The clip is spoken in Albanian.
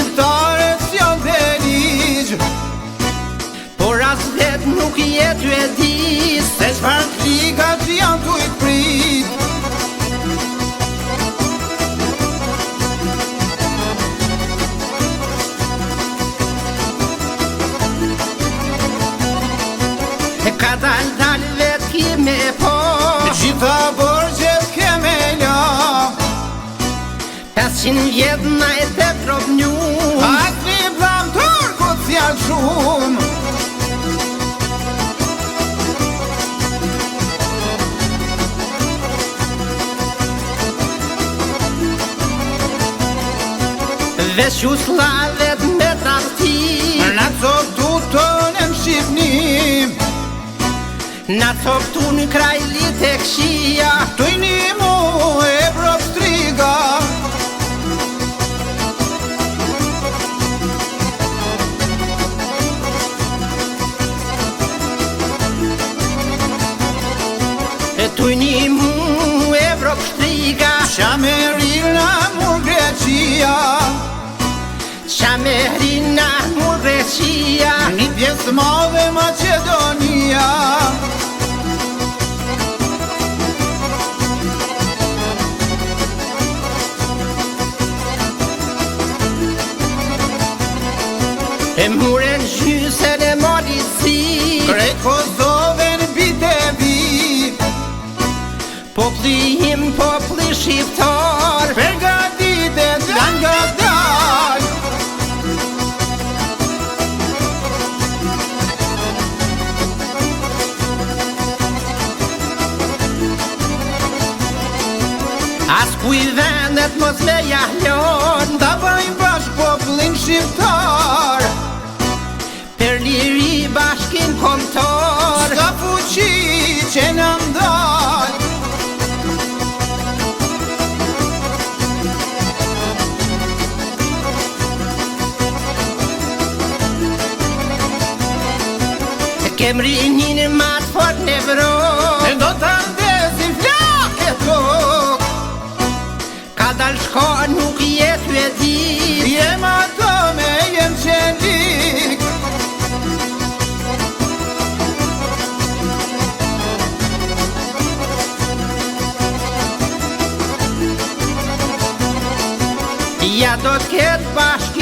shqiptarët s'janë dhe ligj, por as vet nuk jetu e di se çfarë klikat janë tu i prit. E ka dal vet kime po Gjitha borgjet keme la 500 vjet na e te probnju Asni blam turkut s'janë shumë. Veç u slavet me travti Na cop tutën e Shqipnim, na coptu në kraj lit e kshia tujni mu e brop striga. e tujni mu Evrop shtriga Shamerina mur Greqia, Shamerina mur Greqia një pjesë madhe Macedonia. e muren gjysën e Malizi Krejt Kosovën bite vi, populli im, populli shqiptar përgatitet dan nga dal. as ku i vendet mos me jahlon Ta bëjmë bashk popullin shqiptar, për liri bashkin kombëtar s'ka fuqi që në ndal. kem rinin ma të fort në Evropë E do të ndesin flake tok, ka dal shko nuk jetu e di jem ato me jem qenik. ja do t'ket bashk